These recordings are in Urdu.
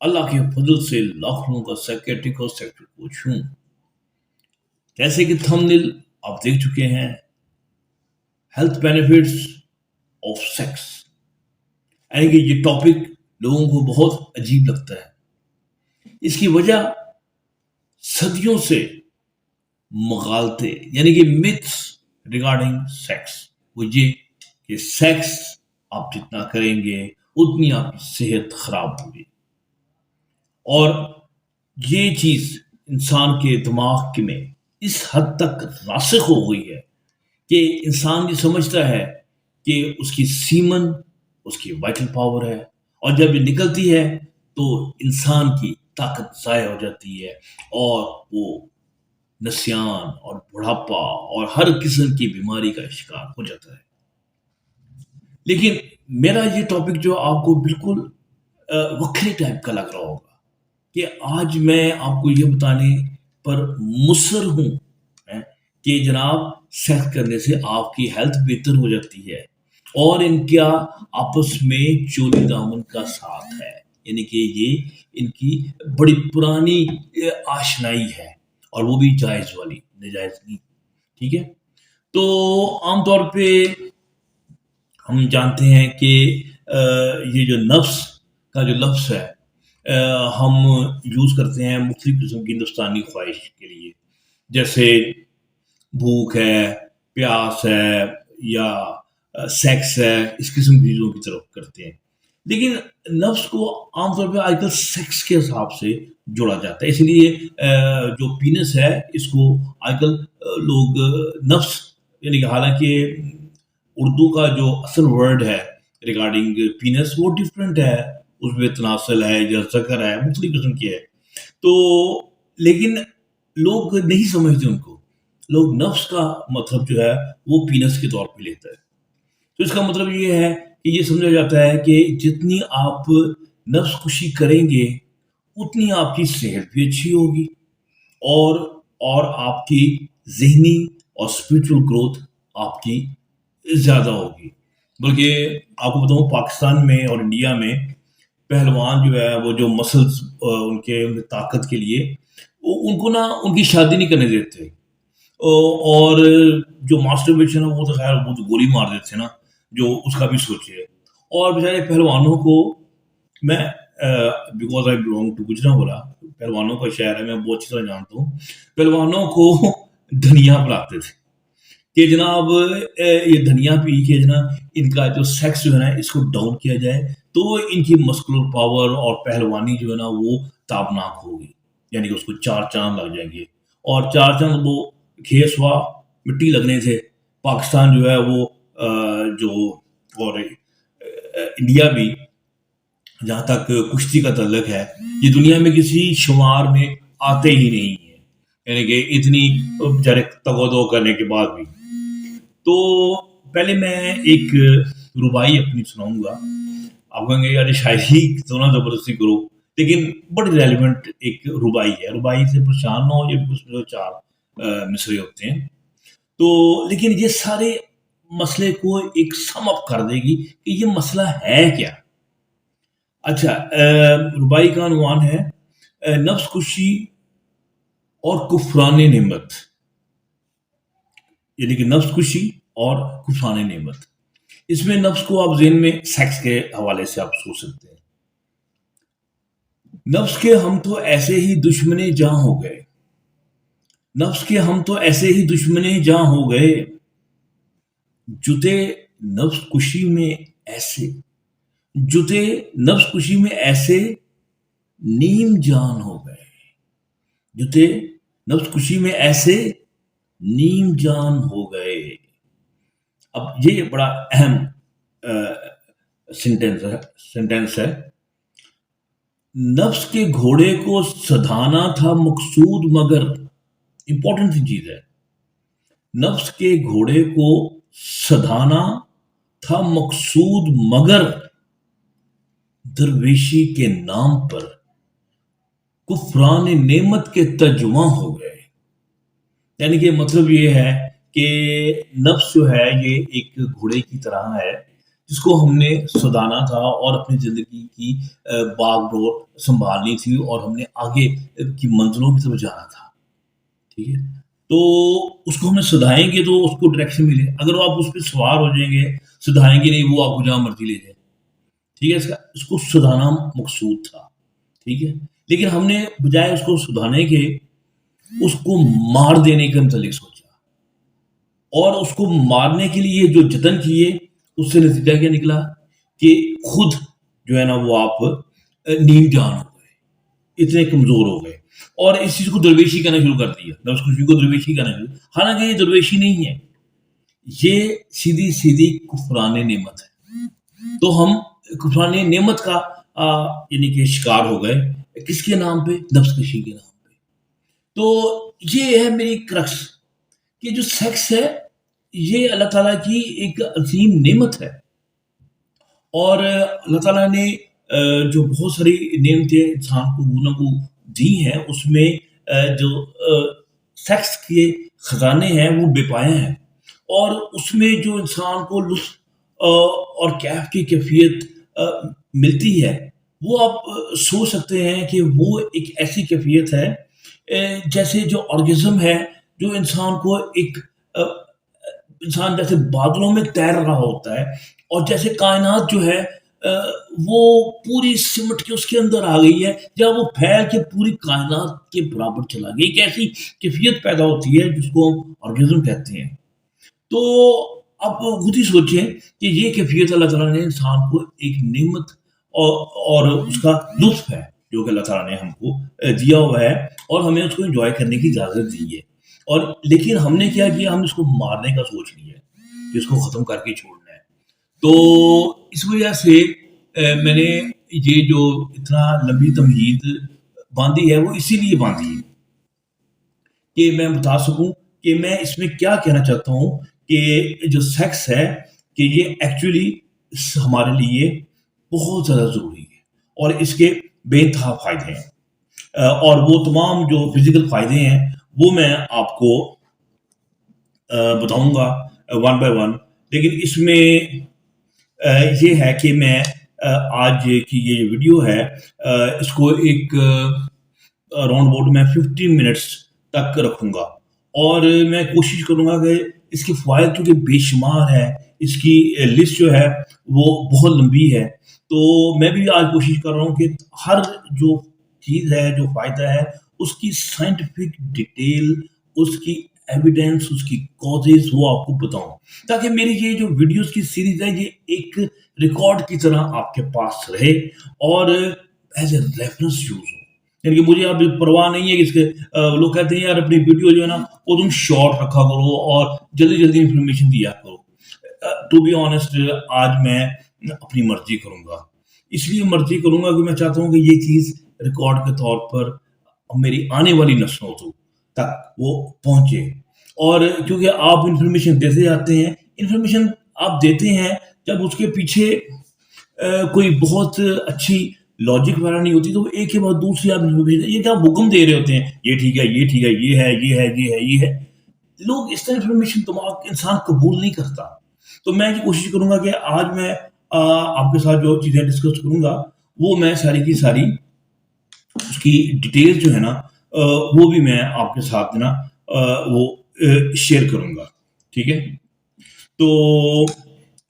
اللہ کے فضل سے لاکھوں کا سائکیٹرک اور سیکٹر کوچ ہوں. جیسے کہ تھمبنیل آپ دیکھ چکے ہیں، ہیلتھ بینیفٹس آف سیکس، یعنی کہ یہ ٹاپک لوگوں کو بہت عجیب لگتا ہے. اس کی وجہ صدیوں سے مغالطے یعنی کہ متس ریگارڈنگ سیکس، وہ یہ کہ سیکس آپ جتنا کریں گے اتنی آپ کی صحت خراب ہوگی. اور یہ چیز انسان کے دماغ میں اس حد تک راسخ ہو گئی ہے کہ انسان یہ سمجھتا ہے کہ اس کی سیمن اس کی وائٹل پاور ہے، اور جب یہ نکلتی ہے تو انسان کی طاقت ضائع ہو جاتی ہے، اور وہ نسیان اور بڑھاپا اور ہر قسم کی بیماری کا شکار ہو جاتا ہے. لیکن میرا یہ ٹاپک جو آپ کو بالکل وکھری ٹائپ کا لگ رہا ہوگا، کہ آج میں آپ کو یہ بتانے پر مصر ہوں کہ جناب سیکس کرنے سے آپ کی ہیلتھ بہتر ہو جاتی ہے، اور ان کا آپس میں چولی دامن کا ساتھ ہے، یعنی کہ یہ ان کی بڑی پرانی آشنائی ہے، اور وہ بھی جائز والی، نجائز نہیں. ٹھیک ہے. تو عام طور پہ ہم جانتے ہیں کہ یہ جو نفس کا جو لفظ ہے ہم یوز کرتے ہیں مختلف قسم کی ہندوستانی خواہش کے لیے، جیسے بھوک ہے، پیاس ہے، یا سیکس ہے، اس قسم کی چیزوں کی طرف کرتے ہیں. لیکن نفس کو عام طور پہ آج کل سیکس کے حساب سے جوڑا جاتا ہے، اس لیے جو پینس ہے اس کو آج کل لوگ نفس، یعنی کہ حالانکہ اردو کا جو اصل ورڈ ہے ریگارڈنگ پینس وہ ڈفرینٹ ہے، اس میں تناسل ہے یا ذکر ہے، مختلف قسم کی ہے. تو لیکن لوگ نہیں سمجھتے، ان کو لوگ نفس کا مطلب جو ہے وہ پینس کے طور پہ لیتا ہے. تو اس کا مطلب یہ ہے کہ یہ سمجھا جاتا ہے کہ جتنی آپ نفس کشی کریں گے اتنی آپ کی صحت بھی اچھی ہوگی، اور آپ کی ذہنی اور اسپرچل گروتھ آپ کی زیادہ ہوگی. بلکہ آپ کو بتاؤں پاکستان میں اور انڈیا میں پہلوان جو ہے وہ جو مسلس ان کے طاقت کے لیے ان کو نا ان کی شادی نہیں کرنے دیتے، اور جو ماسٹربیشن ہے وہ تو خیر وہ تو گولی مار دیتے ہیں نا، جو اس کا بھی سوچے. اور بیچارے پہلوانوں کو میں because I belong to Gujranwala, پہلوانوں کا شہر ہے، میں بہت اچھی طرح جانتا ہوں. پہلوانوں کو دھنیا پلاتے تھے کہ جناب یہ دھنیا پی کے جناب ان کا جو سیکس جو ہے نا اس کو ڈاؤن کیا جائے تو ان کی مسکولر پاور اور پہلوانی جو ہے نا وہ تابناک ہوگی، یعنی کہ اس کو 4 چاند لگ جائیں گے. اور 4 چاند وہ کھیس ہوا مٹی لگنے سے پاکستان جو ہے وہ جو اور انڈیا بھی جہاں تک کشتی کا تعلق ہے یہ دنیا میں کسی شمار میں آتے ہی نہیں ہیں، یعنی کہ اتنی بیچارے تگودو کرنے کے بعد بھی. تو پہلے میں ایک ربائی اپنی سناؤں گا. آپ کہیں گے یار شاعری تو نہ زبردستی کرو، لیکن بڑی ریلیونٹ ایک ربائی ہے. ربائی سے پریشان نہ ہو، یہ اس میں 4 مصرے ہوتے ہیں. تو لیکن یہ سارے مسئلے کو ایک سم اپ کر دے گی کہ یہ مسئلہ ہے کیا. اچھا، ربائی کا عنوان ہے نفس کشی اور کفران نعمت، یعنی کہ نفس کشی اور کفران نعمت. اس میں نفس کو آپ ذہن میں سیکس کے حوالے سے آپ سوچ سکتے ہیں. نفس کے ہم تو ایسے ہی دشمنے جاں ہو گئے، نفس کے ہم تو ایسے ہی دشمنے جاں ہو گئے، جتے نفس کشی میں ایسے، جتے نفس کشی میں ایسے نیم جان ہو گئے، جتے نفس کشی میں ایسے نیم جان ہو گئے. اب یہ بڑا اہم سینٹینس ہے. نفس کے گھوڑے کو سدھانا تھا مقصود مگر، امپورٹنٹ چیز ہے، نفس کے گھوڑے کو سدھانا تھا مقصود مگر درویشی کے نام پر کفران نعمت کے ترجمہ ہو گئے. یعنی کہ مطلب یہ ہے کہ نفس جو ہے یہ ایک گھوڑے کی طرح ہے جس کو ہم نے سدھارنا تھا اور اپنی زندگی کی باغ ڈور سنبھالنی تھی اور ہم نے آگے کی منزلوں کی طرف جانا تھا. ٹھیک ہے. تو اس کو ہمیں سدھائیں گے تو اس کو ڈائریکشن ملے. اگر آپ اس پہ سوار ہو جائیں گے سدھائیں گے نہیں، وہ آپ کو جہاں مرضی لے جائے. ٹھیک ہے. اس کو سدھانا مقصود تھا. ٹھیک ہے. لیکن ہم نے بجائے اس کو سدھانے کے اس کو مار دینے کے متعلق سوچا، اور اس کو مارنے کے لیے جو جتن کیے اس سے نتیجہ کیا نکلا کہ خود جو ہے نا وہ آپ نیم جان ہو گئے، اتنے کمزور ہو گئے، اور اس چیز کو درویشی کہنا شروع کر دیا. نفس خوشی کو درویشی کہنا شروع. حالانکہ یہ درویشی نہیں ہے، یہ سیدھی سیدھی کفران نعمت ہے. تو ہم کفران نعمت کا یعنی کہ شکار ہو گئے. کس کے نام پہ؟ نفس کشی کے نام پہ. تو یہ ہے میری کرکس کہ جو سیکس ہے یہ اللہ تعالیٰ کی ایک عظیم نعمت ہے، اور اللہ تعالیٰ نے جو بہت ساری نعمتیں انسان کو گنا کو دی ہیں، اس میں جو سیکس کے خزانے ہیں وہ بے پایا ہیں، اور اس میں جو انسان کو لطف اور کیف کی کیفیت ملتی ہے وہ آپ سوچ سکتے ہیں کہ وہ ایک ایسی کیفیت ہے جیسے جو آرگزم ہے، جو انسان کو ایک انسان جیسے بادلوں میں تیر رہا ہوتا ہے، اور جیسے کائنات جو ہے وہ پوری سمٹ کے اس کے اندر آ گئی ہے، جب وہ پھیل کے پوری کائنات کے برابر چلا گئی. ایک ایسی کیفیت پیدا ہوتی ہے جس کو ہم آرگزم کہتے ہیں. تو آپ خود ہی سوچیں کہ یہ کیفیت اللہ تعالیٰ نے انسان کو ایک نعمت اور اس کا لطف ہے جو کہ اللہ تعالیٰ نے ہم کو دیا ہوا ہے، اور ہمیں اس کو انجوائے کرنے کی اجازت دی ہے. اور لیکن ہم نے کیا کیا؟ ہم اس کو مارنے کا سوچ لیا ہے کہ اس کو ختم کر کے چھوڑنا ہے. تو اس وجہ سے میں نے یہ جو اتنا لمبی تمہید باندھی ہے وہ اسی لیے باندھی ہے کہ میں بتا سکوں کہ میں اس میں کیا کہنا چاہتا ہوں کہ جو سیکس ہے کہ یہ ایکچولی ہمارے لیے بہت زیادہ ضروری ہے، اور اس کے بے انتہا فائدے ہیں. اور وہ تمام جو فزیکل فائدے ہیں وہ میں آپ کو بتاؤں گا ون بائی ون. لیکن اس میں یہ ہے کہ میں آج کی یہ ویڈیو ہے اس کو ایک راؤنڈ اباؤٹ میں 15 منٹس تک رکھوں گا، اور میں کوشش کروں گا کہ اس کے فوائد کیونکہ بے شمار ہے، اس کی لسٹ جو ہے وہ بہت لمبی ہے. تو میں بھی آج کوشش کر رہا ہوں کہ ہر جو چیز ہے جو فائدہ ہے اس کی سائنٹیفک ڈیٹیل، اس کی ایویڈنس، اس کی کازز وہ آپ کو بتاؤں، تاکہ میری یہ جو ویڈیوز کی سیریز ہے یہ ایک ریکارڈ کی طرح آپ کے پاس رہے اور ایز اے ریفرنس یوز ہو. یعنی کہ مجھے اب پرواہ نہیں ہے کہ اس کے لوگ کہتے ہیں یار اپنی ویڈیو جو ہے نا وہ تم شارٹ رکھا کرو اور جلدی جلدی انفارمیشن دیا کرو. ٹو بی آنیسٹ آج میں اپنی مرضی کروں گا. اس لیے مرضی کروں گا کہ میں چاہتا ہوں کہ یہ چیز ریکارڈ کے طور پر میری آنے والی نسلوں تک وہ پہنچے. اور کیونکہ آپ انفارمیشن دیتے جاتے ہیں، انفارمیشن آپ دیتے ہیں جب اس کے پیچھے کوئی بہت اچھی لاجک وغیرہ نہیں ہوتی تو ایک کے بعد دوسری آپ انفارمیشن یہ کیا حکم دے رہے ہوتے ہیں، یہ ٹھیک ہے، یہ ٹھیک ہے، یہ ہے، یہ ہے، یہ ہے، یہ ہے. لوگ اس طرح انفارمیشن دماغ انسان قبول نہیں کرتا. تو میں یہ کوشش کروں گا کہ آج میں آپ کے ساتھ جو چیزیں ڈسکس کروں گا وہ میں ساری کی ساری اس کی ڈیٹیل جو ہے نا وہ بھی میں آپ کے ساتھ نا وہ شیئر کروں گا. ٹھیک ہے. تو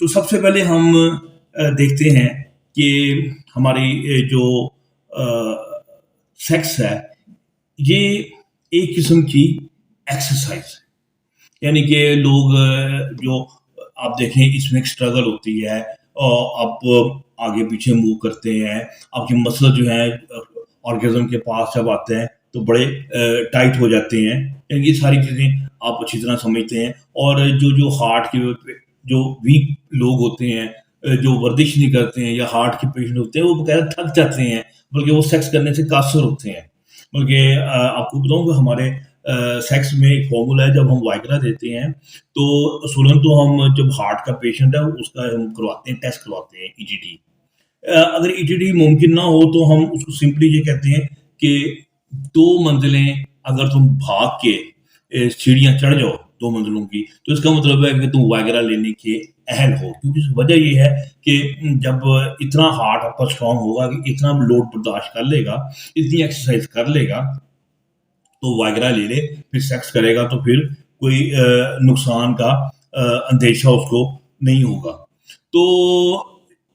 سب سے پہلے ہم دیکھتے ہیں کہ ہماری جو سیکس ہے یہ ایک قسم کی ایکسرسائز ہے. یعنی کہ لوگ جو آپ دیکھیں اس میں ایک اسٹرگل ہوتی ہے، آپ آگے پیچھے موو کرتے ہیں، آپ کے مسل جو ہیں آرگزم کے پاس جب آتے ہیں تو بڑے ٹائٹ ہو جاتے ہیں. یعنی یہ ساری چیزیں آپ اچھی طرح سمجھتے ہیں. اور جو ہارٹ کے جو ویک لوگ ہوتے ہیں، جو ورزش نہیں کرتے ہیں یا ہارٹ کے پیشنٹ ہوتے ہیں، وہ بقاعدہ تھک جاتے ہیں، بلکہ وہ سیکس کرنے سے قاصر ہوتے ہیں. بلکہ آپ کو بتاؤں کہ ہمارے سیکس میں ایک فارمولا ہے، جب ہم وائگرا دیتے ہیں تو اصولاً تو ہم جب ہارٹ کا پیشنٹ ہے اس کا ہم کرواتے ہیں، ٹیسٹ کرواتے ہیں EGD. اگر EGD ممکن نہ ہو تو ہم اس کو سمپلی یہ کہتے ہیں کہ 2 منزلیں اگر تم بھاگ کے سیڑھیاں چڑھ جاؤ 2 منزلوں کی، تو اس کا مطلب ہے کہ تم وائگرا لینے کے اہل ہو، کیونکہ وجہ یہ ہے کہ جب اتنا ہارٹ آپ کا اسٹرانگ ہوگا کہ اتنا لوڈ برداشت کر لے گا، اتنی ایکسرسائز کر لے گا، تو وائگرا لے لے، پھر سیکس کرے گا تو پھر کوئی نقصان کا اندیشہ اس کو نہیں ہوگا۔ تو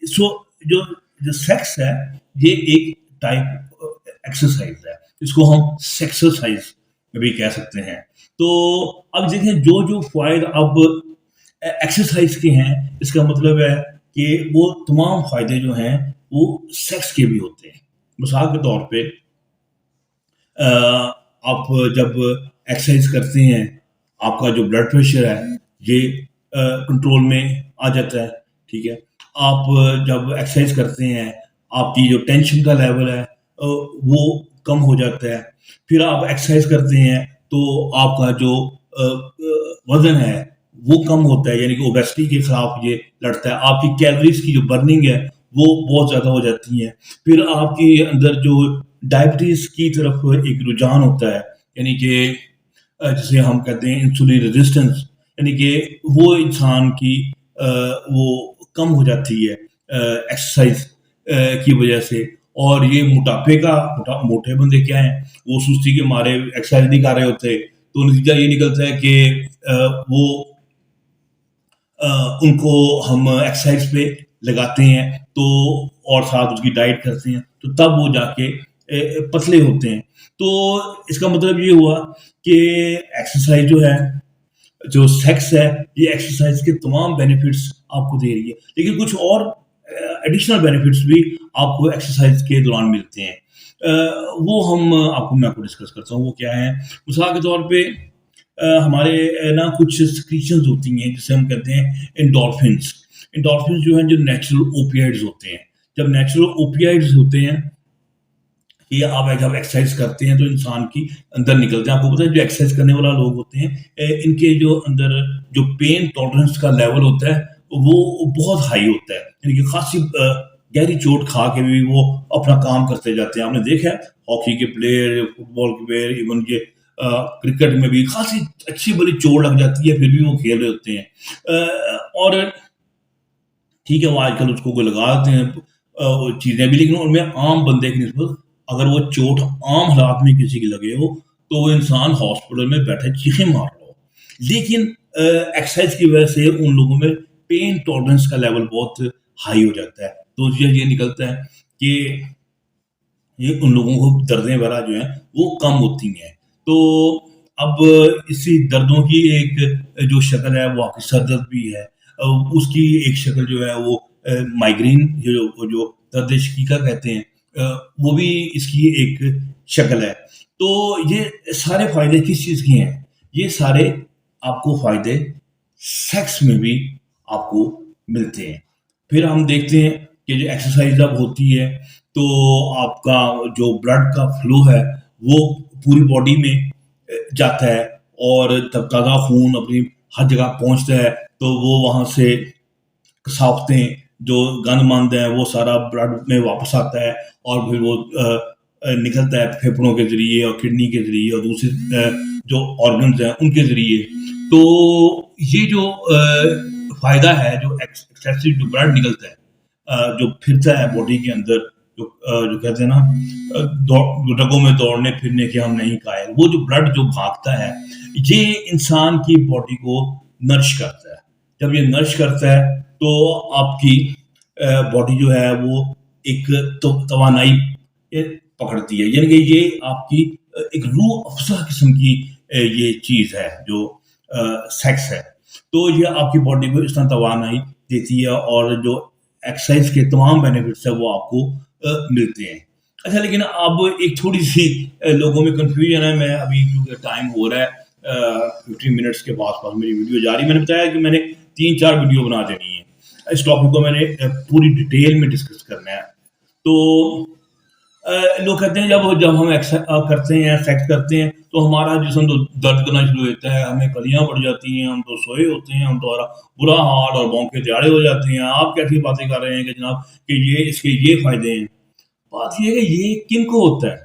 سو جو جو سیکس ہے یہ ایک ٹائپ ایکسرسائز ہے، اس کو ہم سیکسرسائز بھی کہہ سکتے ہیں۔ تو اب دیکھیں جو جو فوائد اب ایکسرسائز کے ہیں، اس کا مطلب ہے کہ وہ تمام فائدے جو ہیں وہ سیکس کے بھی ہوتے ہیں۔ مثال کے طور پہ آپ جب ایکسرسائز کرتے ہیں، آپ کا جو بلڈ پریشر ہے یہ کنٹرول میں آ جاتا ہے، ٹھیک ہے۔ آپ جب ایکسرسائز کرتے ہیں، آپ کی جو ٹینشن کا لیول ہے وہ کم ہو جاتا ہے۔ پھر آپ ایکسرسائز کرتے ہیں تو آپ کا جو وزن ہے وہ کم ہوتا ہے، یعنی کہ اوبیسٹی کے خلاف یہ لڑتا ہے۔ آپ کی کیلوریز کی جو برننگ ہے وہ بہت زیادہ ہو جاتی ہے۔ پھر آپ کے اندر جو ڈائبٹیز کی طرف ایک رجحان ہوتا ہے، یعنی کہ جسے ہم کہتے ہیں انسولین ریزسٹنس، یعنی کہ وہ انسان کی وہ کم ہو جاتی ہے ایکسرسائز کی وجہ سے۔ اور یہ موٹاپے کا موٹے بندے کیا ہیں، وہ سستی کے مارے ایکسرسائز نہیں کر رہے ہوتے، تو نتیجہ یہ نکلتا ہے کہ وہ ان کو ہم ایکسرسائز پہ لگاتے ہیں تو اور ساتھ اس کی ڈائٹ کرتے ہیں، تو تب وہ جا کے پتلے ہوتے ہیں۔ تو اس کا مطلب یہ ہوا کہ ایکسرسائز جو ہے، جو سیکس ہے، یہ ایکسرسائز کے تمام بینیفٹس آپ کو دے رہی ہے، لیکن کچھ اور ایڈیشنل بینیفٹس بھی آپ کو ایکسرسائز کے دوران ملتے ہیں۔ وہ میں آپ کو ڈسکس کرتا ہوں، وہ کیا ہے۔ مثال کے طور پہ ہمارے نا کچھ سیکریشنز ہوتی ہیں جسے ہم کہتے ہیں انڈورفنس۔ انڈورفنس جو ہیں جو نیچرل اوپیائڈز ہوتے ہیں۔ جب نیچرل اوپیائڈز ہوتے ہیں کہ آپ جب ایکسرسائز کرتے ہیں تو انسان کی اندر نکلتے ہیں۔ آپ کو پتہ ہے جو ایکسرسائز کرنے والا لوگ ہوتے ہیں ان کے جو اندر جو پین ٹالرنس کا لیول ہوتا ہے وہ بہت ہائی ہوتا ہے، یعنی کہ خاصی گہری چوٹ کھا کے بھی وہ اپنا کام کرتے جاتے ہیں۔ آپ نے دیکھا ہے ہاکی کے پلیئر، فٹ بال کے پلیئر، ایون کہ کرکٹ میں بھی خاصی اچھی بڑی چوٹ لگ جاتی ہے، پھر بھی وہ کھیل رہے ہوتے ہیں۔ اور ٹھیک ہے وہ آج کل اس کو لگا دیتے ہیں چیزیں بھی، لیکن ان میں عام بندے کی نسبت اگر وہ چوٹ عام حالات میں کسی کی لگے ہو تو وہ انسان ہاسپٹل میں بیٹھے چیخیں مار رہا ہو، لیکن ایکسرسائز کی وجہ سے ان لوگوں میں پین ٹالرنس کا لیول بہت ہائی ہو جاتا ہے۔ تو یہ نکلتا ہے کہ یہ ان لوگوں کو دردیں وغیرہ جو ہیں وہ کم ہوتی ہیں۔ تو اب اسی دردوں کی ایک جو شکل ہے وہ آپ کی سر درد بھی ہے، اس کی ایک شکل جو ہے وہ مائگرین جو درد شقیقہ کہتے ہیں وہ بھی اس کی ایک شکل ہے۔ تو یہ سارے فائدے کس چیز کے ہیں؟ یہ سارے آپ کو فائدے سیکس میں بھی آپ کو ملتے ہیں۔ پھر ہم دیکھتے ہیں کہ جو ایکسرسائز جب ہوتی ہے تو آپ کا جو بلڈ کا فلو ہے وہ پوری باڈی میں جاتا ہے، اور جب تازہ خون اپنی ہر جگہ پہنچتا ہے تو وہ وہاں سے کثافتیں جو گند مند ہیں وہ سارا بلڈ میں واپس آتا ہے، اور پھر وہ نکلتا ہے پھیپھڑوں کے ذریعے اور کڈنی کے ذریعے اور دوسرے جو آرگنز ہیں ان کے ذریعے۔ تو یہ جو فائدہ ہے جو ایکسیسو جو بلڈ نکلتا ہے جو پھرتا ہے باڈی کے اندر، جو کہتے ہیں نا رگوں میں دوڑنے پھرنے کے ہم نہیں قائل، وہ جو بلڈ جو بھاگتا ہے یہ انسان کی باڈی کو نرش کرتا ہے۔ جب یہ نرش کرتا ہے تو آپ کی باڈی جو ہے وہ ایک توانائی پکڑتی ہے، یعنی کہ یہ آپ کی ایک روح افزا قسم کی یہ چیز ہے جو سیکس ہے۔ تو یہ آپ کی باڈی کو اس طرح توانائی دیتی ہے، اور جو ایکسرسائز کے تمام بینیفٹس ہیں وہ آپ کو ملتے ہیں۔ اچھا، لیکن اب ایک تھوڑی سی لوگوں میں کنفیوژن ہے۔ میں ابھی کیونکہ ٹائم ہو رہا ہے 15 منٹس کے پاس میری ویڈیو جاری، میں نے بتایا کہ میں نے 3-4 ویڈیو بنا دینی ہے، اس ٹاپک کو میں نے پوری ڈیٹیل میں ڈسکس کرنا ہے۔ تو لوگ کہتے ہیں جب ہم کرتے ہیں سیکس کرتے ہیں تو ہمارا جسم تو درد کرنا شروع ہوتا ہے، ہمیں کلیاں پڑ جاتی ہیں، ہم تو سوئے ہوتے ہیں، ہم تو برا حال اور بونکے دیاڑے ہو جاتے ہیں۔ آپ کیسی باتیں کر رہے ہیں کہ جناب کہ اس کے یہ فائدے ہیں؟ بات یہ ہے کہ یہ کن کو ہوتا ہے؟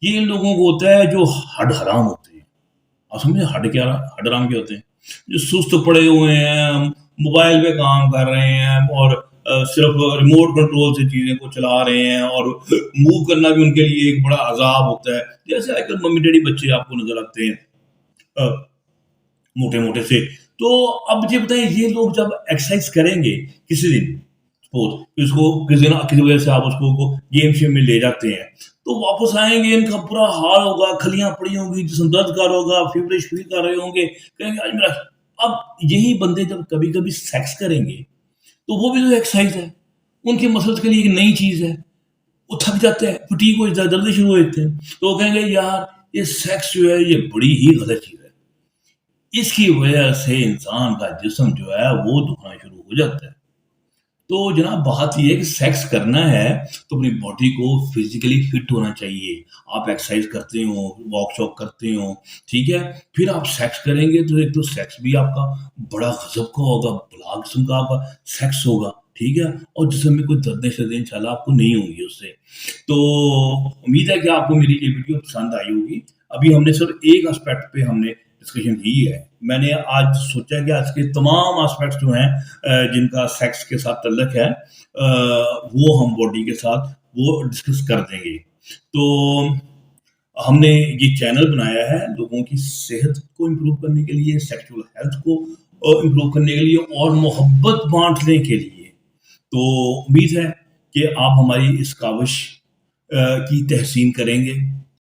یہ ان لوگوں کو ہوتا ہے جو ہڈ حرام ہوتے ہیں، آپ سمجھے ہڈ رام کیا ہوتے ہیں؟ جو سست پڑے ہوئے ہیں، موبائل پہ کام کر رہے ہیں اور صرف ریموٹ کنٹرول سے چیزیں کو چلا رہے ہیں، اور موو کرنا بھی ان کے لیے ایک بڑا عذاب ہوتا ہے. جیسے آج کل ممی ڈیڈی بچے آپ کو نظر آتے ہیں موٹے موٹے سے. تو اب یہ بتائیں، یہ لوگ جب ایکسرسائز کریں گے کسی دن، سپوز اس کو کسی وجہ سے آپ اس کو گیم شیم میں لے جاتے ہیں، تو واپس آئیں گے ان کا برا حال ہوگا، کھلیاں پڑی ہوں گی، جسم درد کر ہوگا، فیوریش فیل کر رہے ہوں گے، کہیں گے آج میرا. اب یہی بندے جب کبھی کبھی سیکس کریں گے تو وہ بھی تو ایکسرسائز ہے، ان کے مسلس کے لیے ایک نئی چیز ہے، وہ تھک جاتے ہیں، فٹیگ ہو جاتا ہے، دردیں شروع ہو جاتے ہیں. تو وہ کہیں گے یار یہ سیکس جو ہے یہ بڑی ہی غلط چیز ہے، اس کی وجہ سے انسان کا جسم جو ہے وہ دکھنا شروع ہو جاتا ہے. تو جناب بات یہ ہے کہ سیکس کرنا ہے تو اپنی باڈی کو فزیکلی فٹ ہونا چاہیے. آپ ایکسرسائز کرتے ہو، واک شاک کرتے ہو، ٹھیک ہے، پھر آپ سیکس کریں گے تو ایک تو سیکس بھی آپ کا بڑا غضب کا ہوگا، بلا قسم کا آپ کا سیکس ہوگا، ٹھیک ہے، اور جسم میں کوئی دردیں شردیں انشاءاللہ آپ کو نہیں ہوں گی اس سے. تو امید ہے کہ آپ کو میری یہ ویڈیو پسند آئی ہوگی. ابھی ہم نے صرف ایک اسپیکٹ پہ ہم نے ڈسکشن کی ہے. میں نے آج سوچا کہ آج کے تمام اسپیکٹس جو ہیں جن کا سیکس کے ساتھ تعلق ہے وہ ہم باڈی کے ساتھ وہ ڈسکس کر دیں گے. تو ہم نے یہ چینل بنایا ہے لوگوں کی صحت کو امپروو کرنے کے لیے، سیکشول ہیلتھ کو امپروو کرنے کے لیے اور محبت بانٹنے کے لیے. تو امید ہے کہ آپ ہماری اس کاوش کی تحسین کریں گے.